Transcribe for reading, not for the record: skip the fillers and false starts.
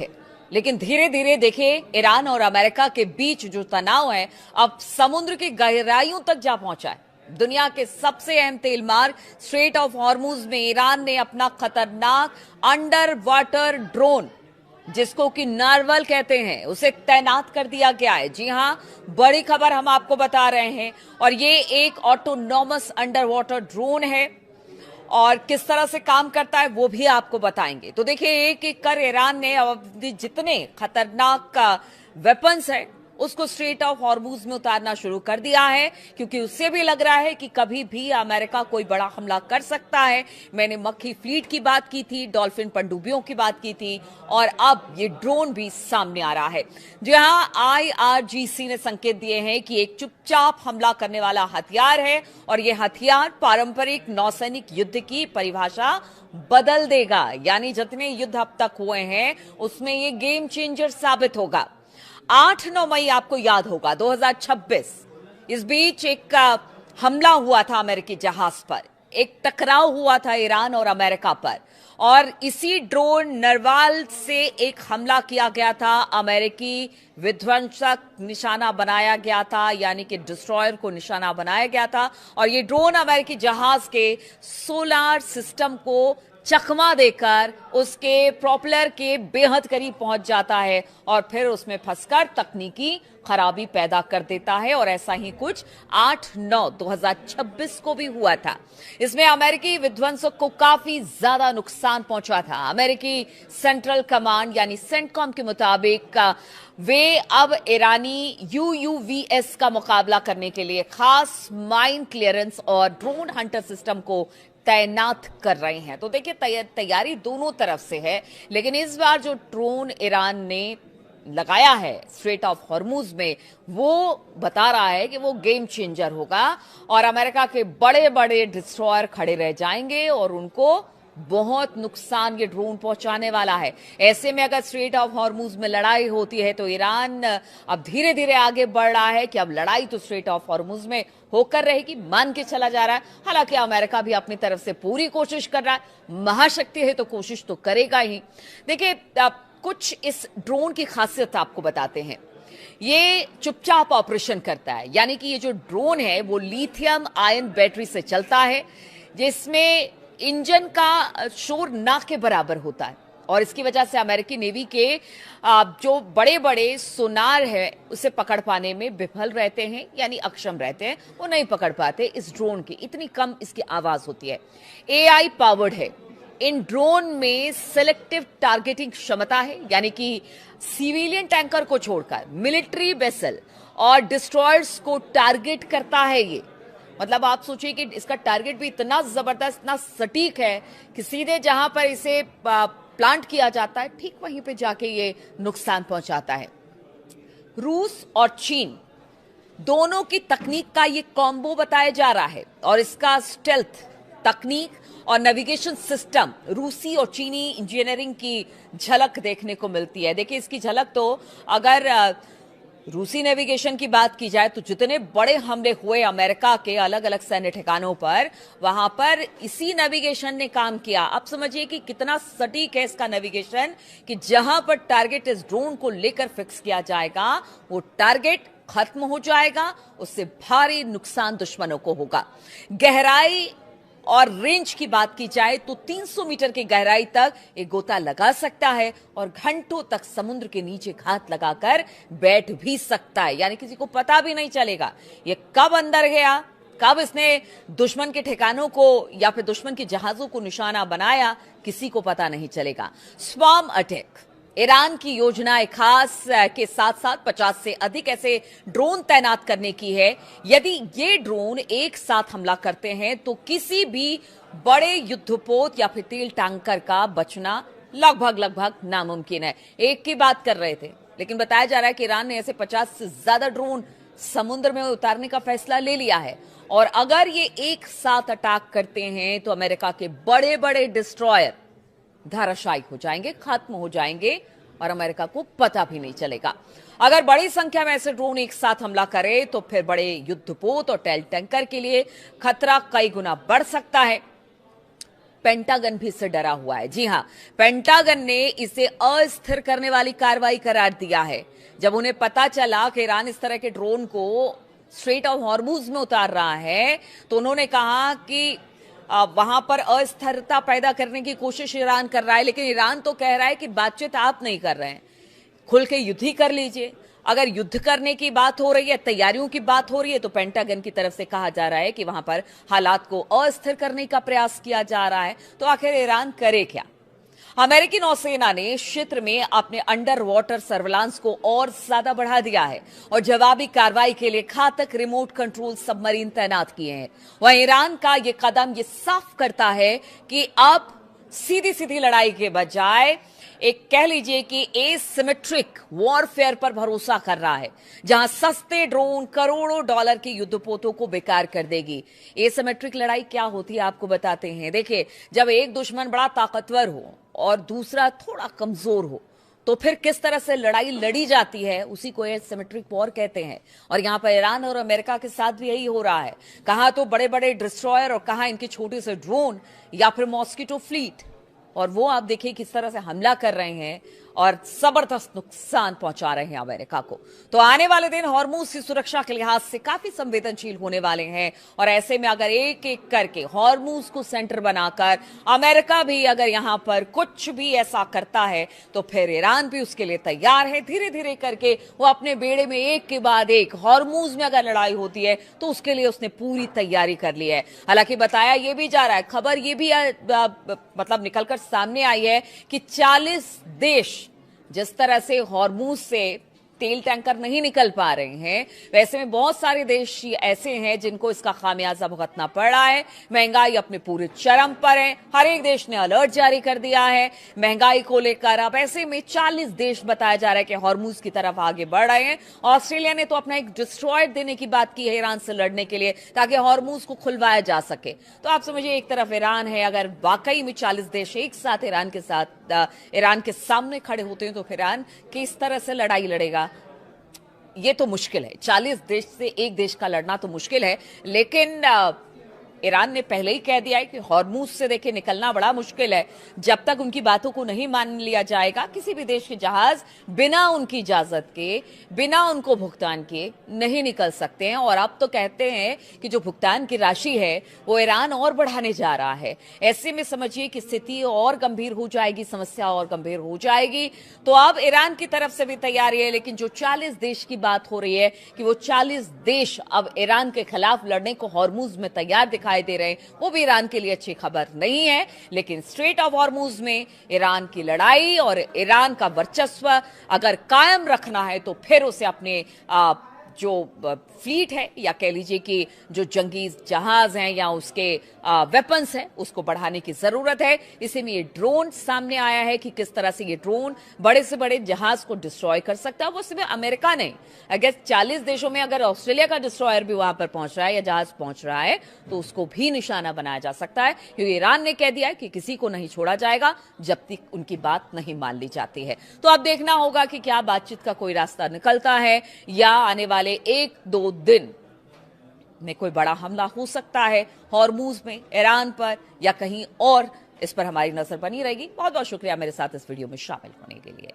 है। लेकिन धीरे धीरे देखिए ईरान और अमेरिका के बीच जो तनाव है अब समुद्र की गहराइयों तक जा पहुंचा है। दुनिया के सबसे अहम तेल मार्ग स्ट्रेट ऑफ हॉर्मुज में ईरान ने अपना खतरनाक अंडर वाटर ड्रोन, जिसको कि नार्वल कहते हैं, उसे तैनात कर दिया गया है। जी हां, बड़ी खबर हम आपको बता रहे हैं। और ये एक ऑटोनॉमस अंडर वाटर ड्रोन है और किस तरह से काम करता है वो भी आपको बताएंगे। तो देखिए एक एक कर ईरान ने जितने खतरनाक वेपन्स है उसको स्ट्रेट ऑफ हॉर्मुज में उतारना शुरू कर दिया है, क्योंकि उससे भी लग रहा है कि कभी भी अमेरिका कोई बड़ा हमला कर सकता है। मैंने मक्खी फ्लीट की बात की थी, डॉल्फिन पनडुब्बियों की बात की थी और अब ये ड्रोन भी सामने आ रहा है। जहां IRGC ने संकेत दिए हैं कि एक चुपचाप हमला करने वाला हथियार है और ये हथियार पारंपरिक नौसैनिक युद्ध की परिभाषा बदल देगा। यानी जितने युद्ध अब तक हुए हैं उसमें ये गेम चेंजर साबित होगा। 8-9 मई आपको याद होगा 2026, इस बीच एक हमला हुआ था अमेरिकी जहाज पर, एक टकराव हुआ था ईरान और अमेरिका पर और इसी ड्रोन नरवाल से एक हमला किया गया था। अमेरिकी विध्वंसक निशाना बनाया गया था, यानी कि डिस्ट्रॉयर को निशाना बनाया गया था और ये ड्रोन अमेरिकी जहाज के सोलार सिस्टम को चकमा देकर उसके प्रोपेलर के बेहद करीब पहुंच जाता है और फिर उसमें फंसकर तकनीकी खराबी पैदा कर देता है। और ऐसा ही कुछ 8-9-2026 को भी हुआ था। इसमें अमेरिकी विध्वंसक को काफी ज्यादा नुकसान पहुंचा था। अमेरिकी सेंट्रल कमांड यानी सेंटकॉम के मुताबिक वे अब ईरानी UUVs का मुकाबला करने के लिए खास माइन क्लियरेंस और ड्रोन हंटर सिस्टम को तैनात कर रहे हैं। तो देखिए तैयारी दोनों तरफ से है, लेकिन इस बार जो ड्रोन ईरान ने लगाया है स्ट्रेट ऑफ हॉर्मुज में वो बता रहा है कि वो गेम चेंजर होगा और अमेरिका के बड़े बड़े डिस्ट्रॉयर खड़े रह जाएंगे और उनको बहुत नुकसान ये ड्रोन पहुंचाने वाला है। ऐसे में अगर स्ट्रेट ऑफ हॉर्मुज में लड़ाई होती है तो ईरान अब धीरे धीरे आगे बढ़ रहा है कि अब लड़ाई तो स्ट्रेट ऑफ हॉर्मुज में होकर रहेगी, मान के चला जा रहा है। हालांकि अमेरिका भी अपनी तरफ से पूरी कोशिश कर रहा है, महाशक्ति है तो कोशिश तो करेगा ही। देखिए कुछ इस ड्रोन की खासियत आपको बताते हैं। ये चुपचाप ऑपरेशन करता है, यानी कि ये जो ड्रोन है वो लिथियम आयन बैटरी से चलता है, जिसमें इंजन का शोर ना के बराबर होता है और इसकी वजह से अमेरिकी नेवी के जो बड़े बड़े सोनार है उसे पकड़ पाने में विफल रहते हैं, यानी अक्षम रहते हैं, वो नहीं पकड़ पाते इस ड्रोन की, इतनी कम इसकी आवाज होती है। AI पावर्ड है। इन ड्रोन में सिलेक्टिव टारगेटिंग क्षमता है, यानी कि सिविलियन टैंकर को छोड़कर मिलिट्री वेसल और डिस्ट्रॉयर्स को टारगेट करता है ये। मतलब आप सोचिए कि इसका टारगेट भी इतना जबरदस्त, इतना सटीक है कि सीधे जहां पर इसे प्लांट किया जाता है ठीक वहीं पे जाके ये नुकसान पहुंचाता है। रूस और चीन दोनों की तकनीक का ये कॉम्बो बताया जा रहा है और इसका स्टेल्थ तकनीक और नेविगेशन सिस्टम रूसी और चीनी इंजीनियरिंग की झलक देखने को मिलती है। देखिए इसकी झलक तो अगर रूसी नेविगेशन की बात की जाए तो जितने बड़े हमले हुए अमेरिका के अलग अलग सैन्य ठिकानों पर, वहां पर इसी नेविगेशन ने काम किया। अब समझिए कि कितना सटीक है इसका नेविगेशन कि जहां पर टारगेट इस ड्रोन को लेकर फिक्स किया जाएगा वो टारगेट खत्म हो जाएगा, उससे भारी नुकसान दुश्मनों को होगा। गहराई और रेंज की बात की जाए तो 300 मीटर की गहराई तक एक गोता लगा सकता है और घंटों तक समुद्र के नीचे घात लगाकर बैठ भी सकता है, यानी किसी को पता भी नहीं चलेगा ये कब अंदर गया, कब इसने दुश्मन के ठिकानों को या फिर दुश्मन के जहाजों को निशाना बनाया, किसी को पता नहीं चलेगा। स्वार्म अटैक, ईरान की योजना एक खास के साथ साथ 50 से अधिक ऐसे ड्रोन तैनात करने की है। यदि ये ड्रोन एक साथ हमला करते हैं तो किसी भी बड़े युद्धपोत या फिर तेल टैंकर का बचना लगभग नामुमकिन है। एक की बात कर रहे थे, लेकिन बताया जा रहा है कि ईरान ने ऐसे 50 से ज्यादा ड्रोन समुद्र में उतारने का फैसला ले लिया है और अगर ये एक साथ अटैक करते हैं तो अमेरिका के बड़े बड़े डिस्ट्रॉयर धाराशायी हो जाएंगे, खत्म हो जाएंगे और अमेरिका को पता भी नहीं चलेगा। अगर बड़ी संख्या में ऐसे ड्रोन एक साथ हमला करे तो फिर बड़े युद्धपोत और तेल टैंकर के लिए खतरा कई गुना बढ़ सकता है। पेंटागन भी इससे डरा हुआ है। जी हां, पेंटागन ने इसे अस्थिर करने वाली कार्रवाई करार दिया है। जब उन्हें पता चला कि ईरान इस तरह के ड्रोन को स्ट्रेट ऑफ हॉर्मुज में उतार रहा है, तो उन्होंने कहा कि वहां पर अस्थिरता पैदा करने की कोशिश ईरान कर रहा है। लेकिन ईरान तो कह रहा है कि बातचीत आप नहीं कर रहे हैं, खुल के युद्ध ही कर लीजिए। अगर युद्ध करने की बात हो रही है, तैयारियों की बात हो रही है, तो पेंटागन की तरफ से कहा जा रहा है कि वहां पर हालात को अस्थिर करने का प्रयास किया जा रहा है। तो आखिर ईरान करे क्या? अमेरिकी नौसेना ने इस क्षेत्र में अपने अंडर वाटर सर्विलांस को और ज्यादा बढ़ा दिया है और जवाबी कार्रवाई के लिए घातक रिमोट कंट्रोल सबमरीन तैनात किए हैं। वहीं ईरान का यह कदम यह साफ करता है कि अब सीधी सीधी लड़ाई के बजाय एक कह लीजिए कि एसिमेट्रिक वॉरफेयर पर भरोसा कर रहा है, जहां सस्ते ड्रोन करोड़ों डॉलर के युद्धपोतों को बेकार कर देगी। एसिमेट्रिक लड़ाई क्या होती है आपको बताते हैं। देखिए, जब एक दुश्मन बड़ा ताकतवर हो और दूसरा थोड़ा कमजोर हो, तो फिर किस तरह से लड़ाई लड़ी जाती है, उसी को एसिमेट्रिक वॉर कहते हैं। और यहां पर ईरान और अमेरिका के साथ भी यही हो रहा है। कहां तो बड़े बड़े डिस्ट्रॉयर और कहां इनके छोटे से ड्रोन या फिर मॉस्किटो फ्लीट, और वो आप देखिए किस तरह से हमला कर रहे हैं और जबरदस्त नुकसान पहुंचा रहे हैं अमेरिका को। तो आने वाले दिन हॉर्मुज की सुरक्षा के लिहाज से काफी संवेदनशील होने वाले हैं। और ऐसे में अगर एक एक करके हॉर्मुज को सेंटर बनाकर अमेरिका भी अगर यहां पर कुछ भी ऐसा करता है, तो फिर ईरान भी उसके लिए तैयार है। धीरे धीरे करके वो अपने बेड़े में एक के बाद एक, हॉर्मुज में अगर लड़ाई होती है तो उसके लिए उसने पूरी तैयारी कर ली है। हालांकि बताया यह भी जा रहा है, खबर यह भी मतलब निकलकर सामने आई है कि 40 देश जिस तरह से हॉर्मुज से तेल टैंकर नहीं निकल पा रहे हैं, वैसे में बहुत सारे देश ऐसे हैं जिनको इसका खामियाजा भुगतना पड़ रहा है। महंगाई अपने पूरे चरम पर है, हर एक देश ने अलर्ट जारी कर दिया है महंगाई को लेकर। अब ऐसे में 40 देश बताया जा रहा है कि हॉर्मुज की तरफ आगे बढ़ रहे हैं। ऑस्ट्रेलिया ने तो अपना एक डिस्ट्रॉयर देने की बात की है ईरान से लड़ने के लिए, ताकि हॉर्मुज को खुलवाया जा सके। तो आप समझिए, एक तरफ ईरान है, अगर वाकई में 40 देश एक साथ ईरान के सामने खड़े होते हैं, तो फिर ईरान किस तरह से लड़ाई लड़ेगा, ये तो मुश्किल है। 40 देश से एक देश का लड़ना तो मुश्किल है। लेकिन ईरान ने पहले ही कह दिया है कि हॉर्मुज से देखिए निकलना बड़ा मुश्किल है। जब तक उनकी बातों को नहीं मान लिया जाएगा, किसी भी देश के जहाज बिना उनकी इजाजत के, बिना उनको भुगतान किए नहीं निकल सकते हैं। और अब तो कहते हैं कि जो भुगतान की राशि है वो ईरान और बढ़ाने जा रहा है। ऐसे में समझिए कि स्थिति और गंभीर हो जाएगी, समस्या और गंभीर हो जाएगी। तो अब ईरान की तरफ से भी तैयारी है, लेकिन जो 40 देश की बात हो रही है कि वो 40 देश अब ईरान के खिलाफ लड़ने को हॉर्मुज में तैयार दिखाई दे रहे हैं, वो भी ईरान के लिए अच्छी खबर नहीं है। लेकिन स्ट्रेट ऑफ हॉर्मुज में ईरान की लड़ाई और ईरान का वर्चस्व अगर कायम रखना है, तो फिर उसे अपने जो फ्लीट है, या कह लीजिए कि जो जंगी जहाज हैं या उसके वेपन्स हैं, उसको बढ़ाने की जरूरत है। इसी में ये ड्रोन सामने आया है कि किस तरह से ये ड्रोन बड़े से बड़े जहाज को डिस्ट्रॉय कर सकता है। वो सिर्फ अमेरिका नहीं, अगर 40 देशों में अगर ऑस्ट्रेलिया का डिस्ट्रॉयर भी वहां पर पहुंच रहा है या जहाज पहुंच रहा है, तो उसको भी निशाना बनाया जा सकता है। क्योंकि ईरान ने कह दिया है कि किसी को नहीं छोड़ा जाएगा जब तक उनकी बात नहीं मान ली जाती है। तो अब देखना होगा कि क्या बातचीत का कोई रास्ता निकलता है, या आने वाले 1-2 दिन में कोई बड़ा हमला हो सकता है हॉर्मुज में, ईरान पर या कहीं और। इस पर हमारी नजर बनी रहेगी। बहुत बहुत शुक्रिया मेरे साथ इस वीडियो में शामिल होने के लिए।